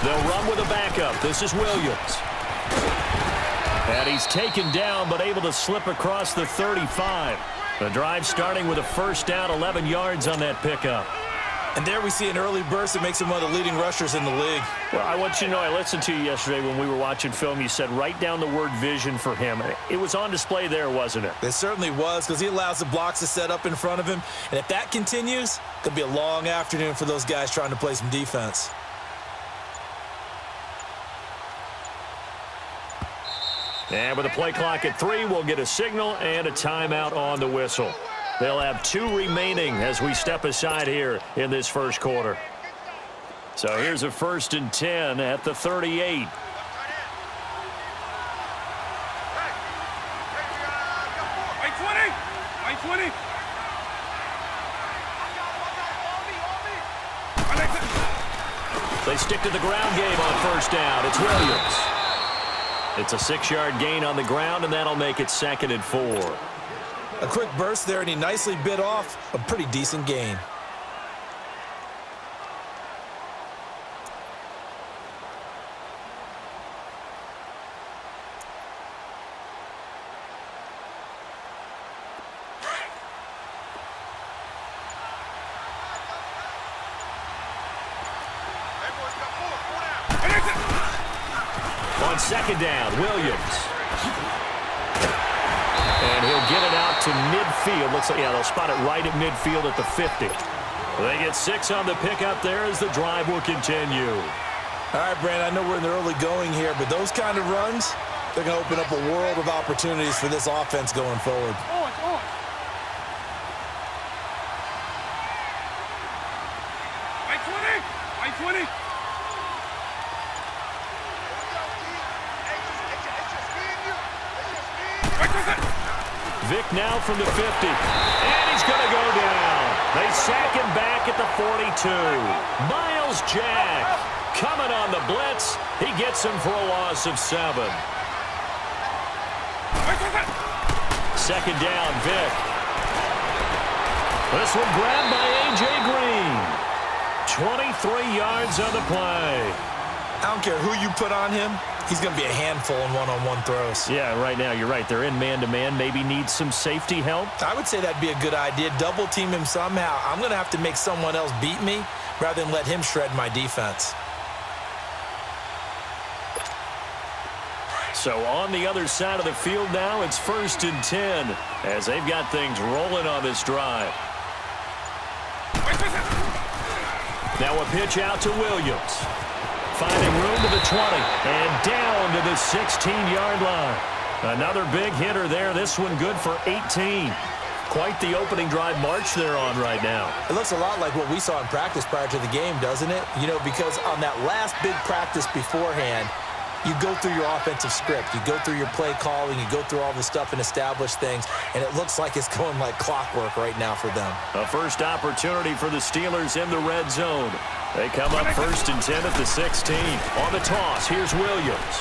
They'll run with a backup. This is Williams. And he's taken down but able to slip across the 35. The drive starting with a first down, 11 yards on that pickup. And there we see an early burst that makes him one of the leading rushers in the league. Well, I want you to know, I listened to you yesterday when we were watching film. You said write down the word vision for him. It was on display there, wasn't it? It certainly was, because he allows the blocks to set up in front of him. And if that continues, it could be a long afternoon for those guys trying to play some defense. And with a play clock at 3, we'll get a signal and a timeout on the whistle. They'll have 2 remaining as we step aside here in this first quarter. So here's a 1st and 10 at the 38. They stick to the ground game on first down. It's Williams. It's a 6-yard gain on the ground, and that'll make it 2nd and 4. A quick burst there, and he nicely bit off a pretty decent gain. On 2nd down, Williams. And he'll get it out to midfield. Looks like, yeah, they'll spot it right at midfield at the 50. They get 6 on the pickup there as the drive will continue. All right, Brandon, I know we're in the early going here, but those kind of runs, they're going to open up a world of opportunities for this offense going forward. Vick now from the 50. And he's going to go down. They sack him back at the 42. Miles Jack coming on the blitz. He gets him for a loss of 7. 2nd down, Vick. This one grabbed by A.J. Green. 23 yards on the play. I don't care who you put on him. He's going to be a handful in one-on-one throws. Yeah, right now, you're right. They're in man-to-man. Maybe need some safety help. I would say that'd be a good idea. Double team him somehow. I'm going to have to make someone else beat me rather than let him shred my defense. So on the other side of the field now, it's 1st and 10 as they've got things rolling on this drive. Now a pitch out to Williams. Finding room to the 20 and down to the 16-yard line. Another big hitter there. This one good for 18. Quite the opening drive march they're on right now. It looks a lot like what we saw in practice prior to the game, doesn't it? You know, because on that last big practice beforehand, you go through your offensive script. You go through your play calling. You go through all the stuff and establish things. And it looks like it's going like clockwork right now for them. A first opportunity for the Steelers in the red zone. They come up 1st and 10 at the 16. On the toss, here's Williams.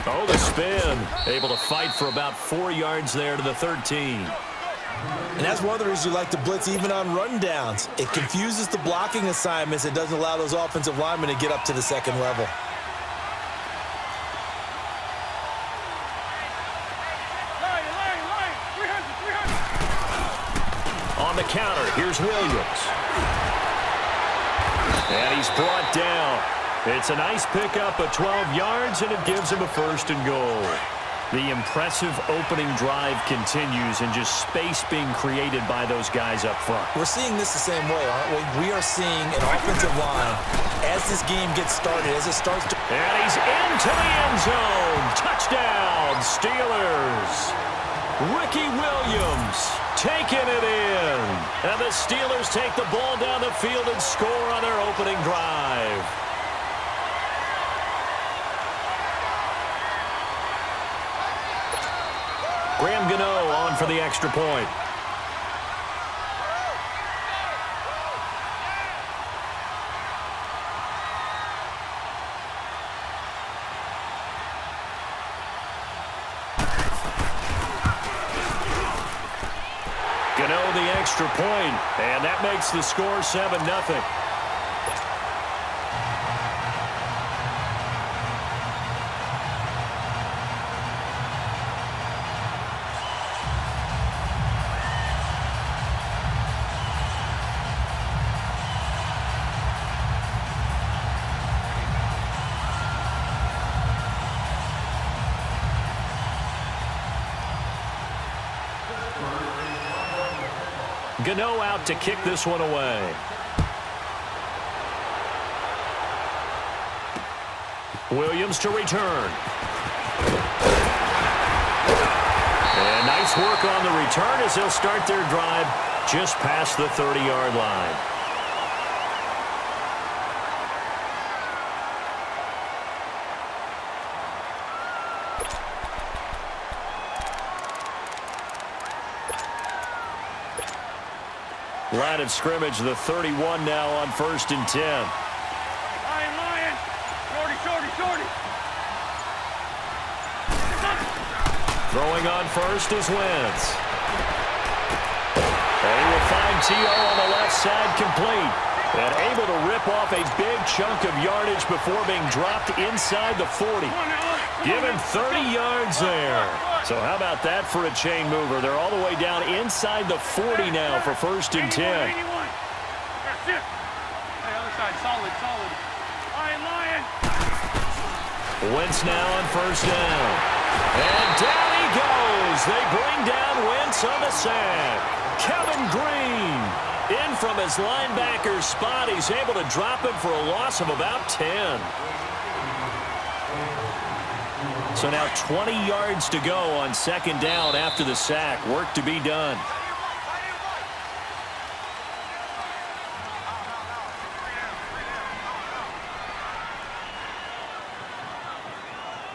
Oh, the spin. Able to fight for about 4 yards there to the 13. And that's one of the reasons you like to blitz even on rundowns. It confuses the blocking assignments. It doesn't allow those offensive linemen to get up to the second level. On the counter, here's Williams. And he's brought down. It's a nice pickup of 12 yards, and it gives him a 1st and goal. The impressive opening drive continues, and just space being created by those guys up front. We're seeing this the same way, aren't we? We are seeing an offensive line, as this game gets started, as it starts to... And he's into the end zone. Touchdown, Steelers. Ricky Williams taking it in. And the Steelers take the ball down the field and score on their opening drive. Graham Gano on for the extra point. Gano the extra point, and that makes the score 7-0. Gano out to kick this one away. Williams to return. And nice work on the return as they'll start their drive just past the 30-yard line. Line of scrimmage, the 31 now on 1st and 10. Lion. Shorty. Throwing on first is Wentz. And he will find T.O. on the left side complete. And able to rip off a big chunk of yardage before being dropped inside the 40. Give him 30 yards there. So how about that for a chain mover? They're all the way down inside the 40 now for 1st and 10. That's it. Hey, other side, solid. Lion. Wentz now on 1st down. And down he goes. They bring down Wentz on the sack. Kevin Green in from his linebacker spot. He's able to drop him for a loss of about 10. So now 20 yards to go on 2nd down after the sack. Work to be done.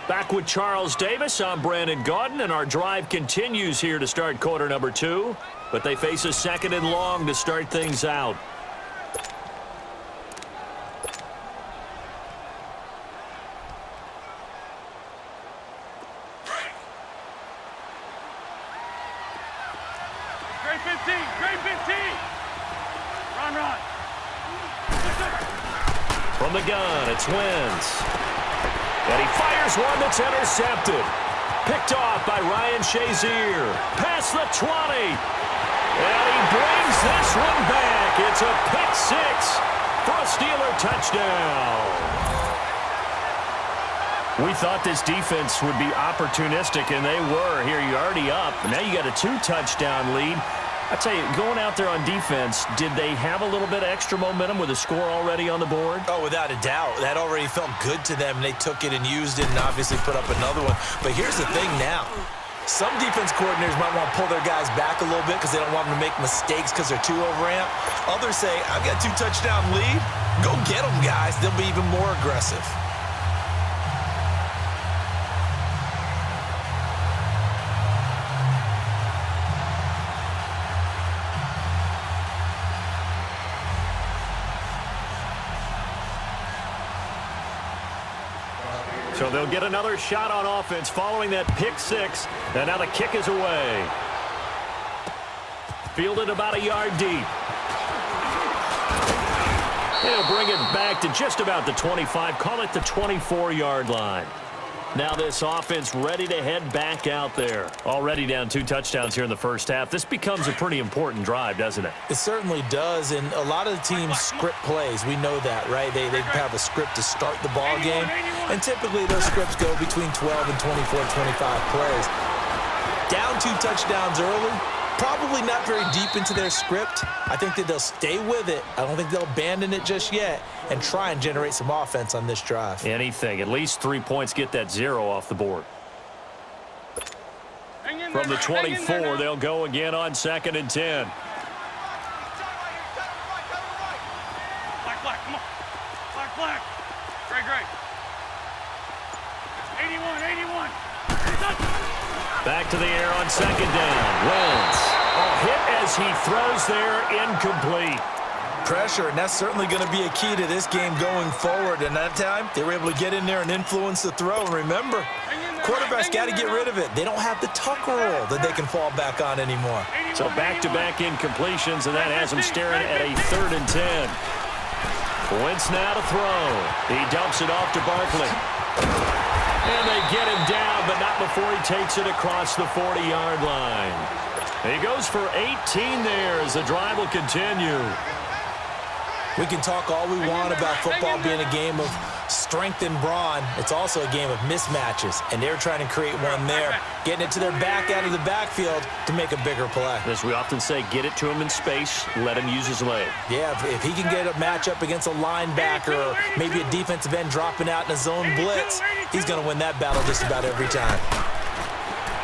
Back with Charles Davis, I'm Brandon Gaudin, and our drive continues here to start quarter number 2. But they face a 2nd and long to start things out. Great 15. Run. From the gun, it's Wentz. And he fires one that's intercepted. Picked off by Ryan Shazier. Past the 20. And he brings this one back. It's a pick 6 for a Steeler touchdown. We thought this defense would be opportunistic, and they were. Here, you're already up. Now you got a 2-touchdown lead. I tell you, going out there on defense, did they have a little bit of extra momentum with a score already on the board? Oh, without a doubt. That already felt good to them. They took it and used it and obviously put up another one. But here's the thing now. Some defense coordinators might want to pull their guys back a little bit because they don't want them to make mistakes because they're too overamped. Others say, I've got a 2-touchdown lead. Go get them, guys. They'll be even more aggressive. So they'll get another shot on offense following that pick 6. And now the kick is away. Fielded about a yard deep. He'll bring it back to just about the 25. Call it the 24-yard line. Now this offense ready to head back out there. Already down 2 touchdowns here in the first half. This becomes a pretty important drive, doesn't it? It certainly does, and a lot of the teams script plays. We know that, right? They have a script to start the ball game, and typically those scripts go between 12 and 24, 25 plays. Down 2 touchdowns early, probably not very deep into their script. I think that they'll stay with it. I don't think they'll abandon it just yet and try and generate some offense on this drive. Anything. At least 3 points, get that 0 off the board. From the 24, they'll go again on 2nd and 10. Black, come on. Black. Great. 81. Back to the air on 2nd down. Wentz. A hit as he throws there, incomplete. Pressure, and that's certainly going to be a key to this game going forward. And that time, they were able to get in there and influence the throw. And remember, quarterbacks got to get rid of it. They don't have the tuck roll that they can fall back on anymore. So back-to-back incompletions, and that has him staring at a 3rd and 10. Wentz now to throw. He dumps it off to Barkley. And they get him down, but not before he takes it across the 40-yard line. He goes for 18 there as the drive will continue. We can talk all we want about football being a game of strength and brawn. It's also a game of mismatches, and they're trying to create one there, getting it to their back out of the backfield to make a bigger play. As we often say, get it to him in space, let him use his leg. Yeah, if he can get a matchup against a linebacker or maybe a defensive end dropping out in a zone blitz, he's going to win that battle just about every time.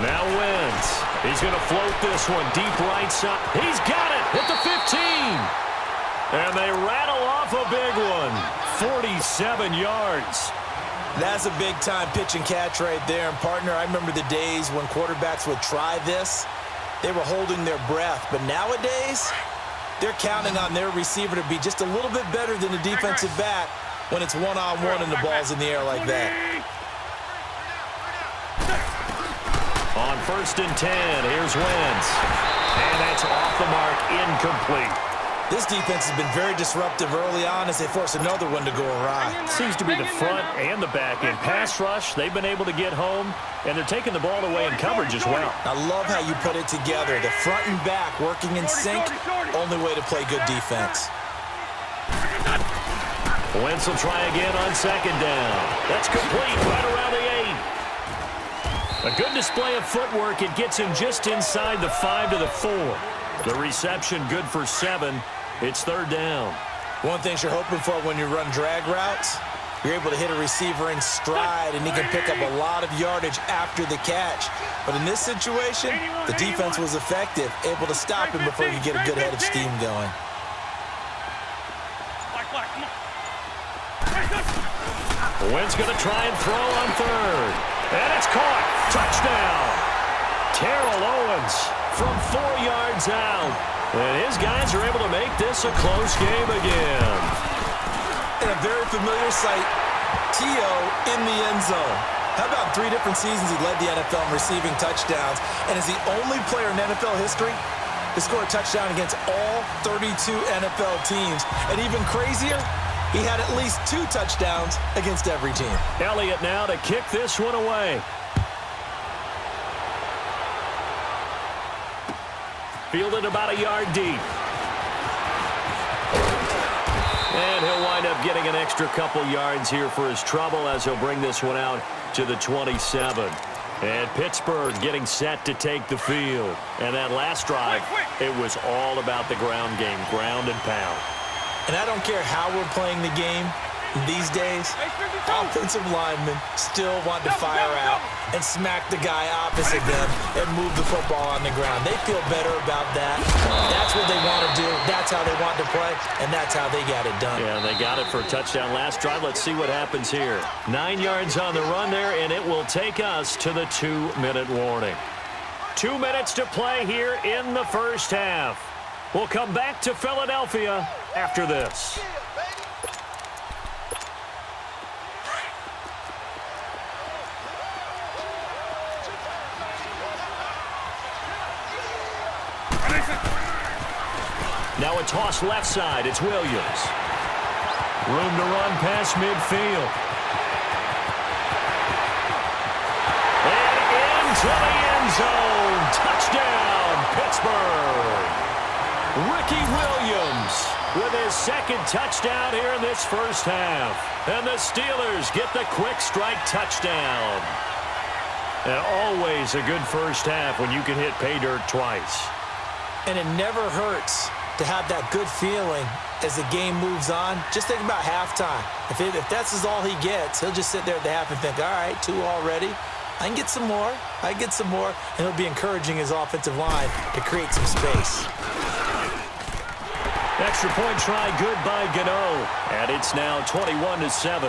Now Wentz. He's going to float this one deep right side. He's got it at the 15. And they rattle off a big one. 47 yards. That's a big-time pitch and catch right there. And, partner, I remember the days when quarterbacks would try this. They were holding their breath. But nowadays, they're counting on their receiver to be just a little bit better than the defensive back when it's one-on-one and the ball's in the air like that. On 1st and 10, here's Wentz. And that's off the mark, incomplete. This defense has been very disruptive early on as they force another one to go awry. Seems to be the front and the back end. Pass rush, they've been able to get home, and they're taking the ball away in coverage as well. I love how you put it together. The front and back working in sync, only way to play good defense. Wentz will try again on 2nd down. That's complete right around the 8. A good display of footwork. It gets him just inside the 5 to the 4. The reception good for 7. It's 3rd down. One thing you're hoping for when you run drag routes, you're able to hit a receiver in stride, and he can pick up a lot of yardage after the catch. But in this situation, the defense was effective, able to stop him before you get a good head of steam going. Wentz going to try and throw on 3rd. And it's caught. Touchdown. Terrell Owens from 4 yards out. And his guys are able to make this a close game again. And a very familiar sight, T.O. in the end zone. How about 3 different seasons he led the NFL in receiving touchdowns and is the only player in NFL history to score a touchdown against all 32 NFL teams. And even crazier, he had at least 2 touchdowns against every team. Elliott now to kick this one away. Fielded about a yard deep. And he'll wind up getting an extra couple yards here for his trouble as he'll bring this one out to the 27. And Pittsburgh getting set to take the field. And that last drive, it was all about the ground game, ground and pound. And I don't care how we're playing the game these days, offensive linemen still want to fire out and smack the guy opposite them and move the football on the ground. They feel better about that. That's what they want to do. That's how they want to play, and that's how they got it done. Yeah, they got it for a touchdown last drive. Let's see what happens here. 9 yards on the run there, and it will take us to the 2-minute warning. 2 minutes to play here in the first half. We'll come back to Philadelphia after this. Now a toss left side. It's Williams. Room to run past midfield. And into the end zone. Touchdown, Pittsburgh. Ricky Williams with his 2nd touchdown here in this first half. And the Steelers get the quick strike touchdown. And always a good first half when you can hit pay dirt twice. And it never hurts to have that good feeling as the game moves on. Just think about halftime. If that's all he gets, he'll just sit there at the half and think, all right, 2 already. I can get some more. I can get some more. And he'll be encouraging his offensive line to create some space. Extra point try good by Gano. And it's now 21-7.